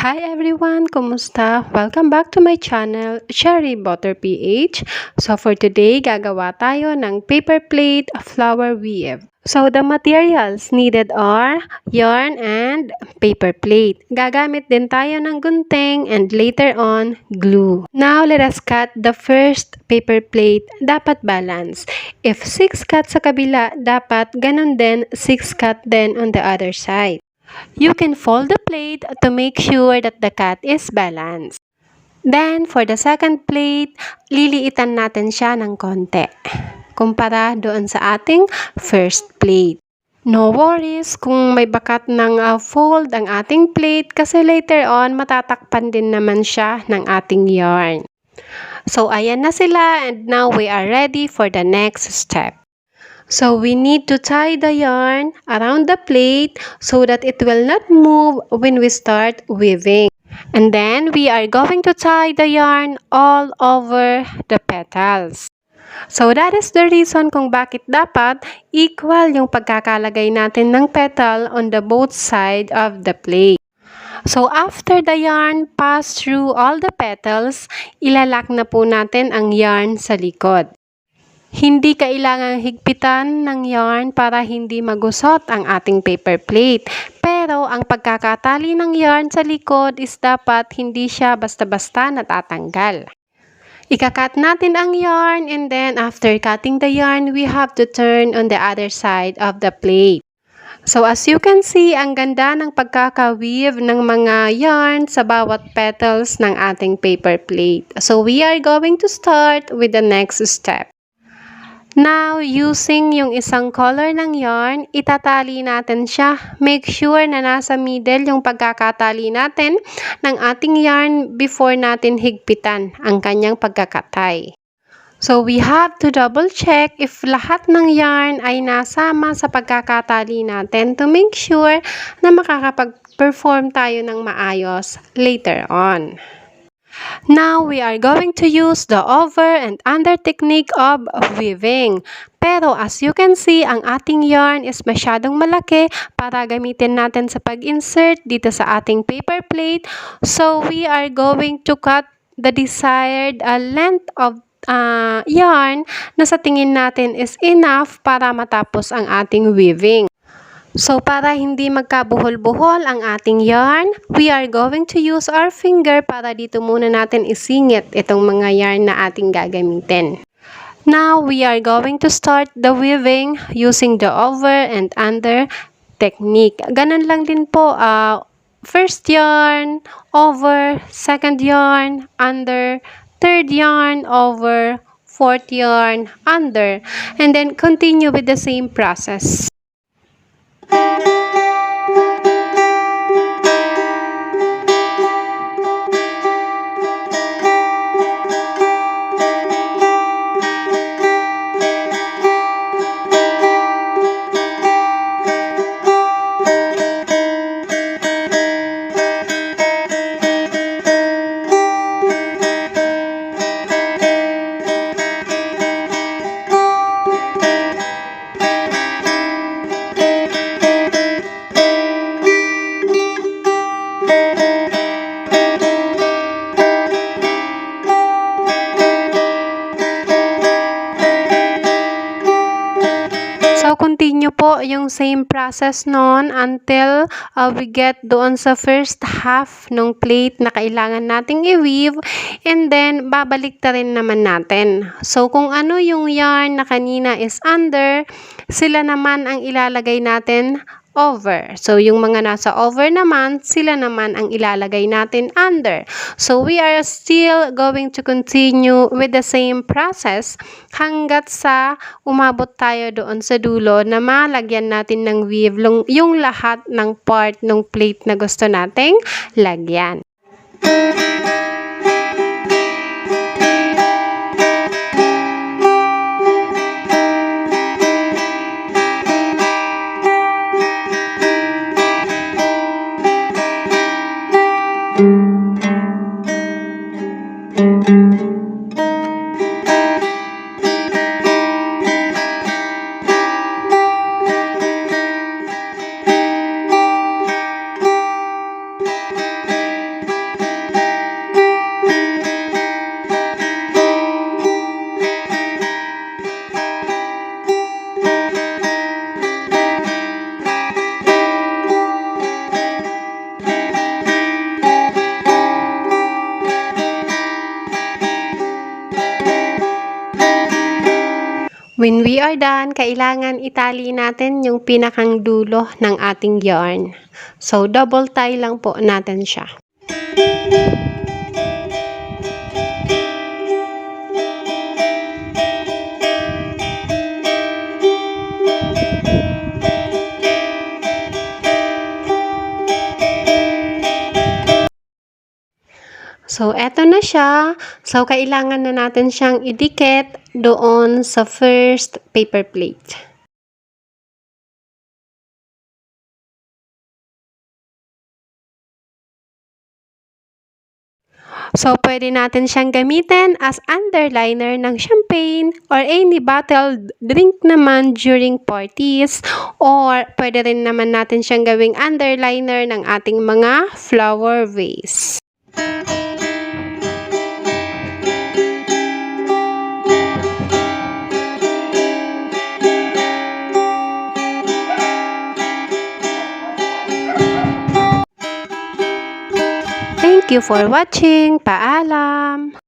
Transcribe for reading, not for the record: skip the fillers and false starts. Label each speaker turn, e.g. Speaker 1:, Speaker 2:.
Speaker 1: Hi everyone! Kumusta? Welcome back to my channel, CherryBoterPH. So for today, gagawa tayo ng paper plate flower weave. So the materials needed are yarn and paper plate. Gagamit din tayo ng gunting and later on, glue. Now let us cut the first paper plate. Dapat balance. If 6 cut sa kabila, dapat ganun din 6 cut din on the other side. You can fold the plate to make sure that the cut is balanced. Then, for the second plate, liliitan natin siya ng konti kumpara doon sa ating first plate. No worries kung may bakat ng fold ang ating plate kasi later on matatakpan din naman siya ng ating yarn. So, ayan na sila and now we are ready for the next step. So we need to tie the yarn around the plate so that it will not move when we start weaving. And then we are going to tie the yarn all over the petals. So that is the reason kung bakit dapat equal yung pagkakalagay natin ng petal on the both side of the plate. So after the yarn pass through all the petals, ilalak na po natin ang yarn sa likod. Hindi kailangang higpitan ng yarn para hindi magusot ang ating paper plate. Pero ang pagkakatali ng yarn sa likod is dapat hindi siya basta-basta natatanggal. Ikakat natin ang yarn and then after cutting the yarn, we have to turn on the other side of the plate. So as you can see, ang ganda ng pagkaka-weave ng mga yarn sa bawat petals ng ating paper plate. So we are going to start with the next step. Now, using yung isang color ng yarn, itatali natin siya. Make sure na nasa middle yung pagkakatali natin ng ating yarn before natin higpitan ang kanyang pagkakatay. So, we have to double check if lahat ng yarn ay nasama sa pagkakatali natin to make sure na makakapag-perform tayo ng maayos later on. Now, we are going to use the over and under technique of weaving. Pero as you can see, ang ating yarn is masyadong malaki para gamitin natin sa pag-insert dito sa ating paper plate. So, we are going to cut the desired length of yarn na sa tingin natin is enough para matapos ang ating weaving. So, para hindi magkabuhol-buhol ang ating yarn, we are going to use our finger para dito muna natin isingit itong mga yarn na ating gagamitin. Now, we are going to start the weaving using the over and under technique. Ganun lang din po, first yarn, over, second yarn, under, third yarn, over, fourth yarn, under, and then continue with the same process. So, continue po yung same process nun until we get doon sa first half ng plate na kailangan nating i-weave and then babalik ta rin naman natin. So, kung ano yung yarn na kanina is under, sila naman ang ilalagay natin over. So, yung mga nasa over naman, sila naman ang ilalagay natin under. So, we are still going to continue with the same process hanggat sa umabot tayo doon sa dulo na malagyan natin ng weave yung lahat ng part ng plate na gusto nating lagyan. When we are done, kailangan itali natin yung pinakang dulo ng ating yarn. So, double tie lang po natin siya. So, eto na siya. So, kailangan na natin siyang idikit doon sa first paper plate. So, pwede natin siyang gamitin as underliner ng champagne or any bottled drink naman during parties, or pwede rin naman natin siyang gawing underliner ng ating mga flower vase. Thank you for watching. Paalam!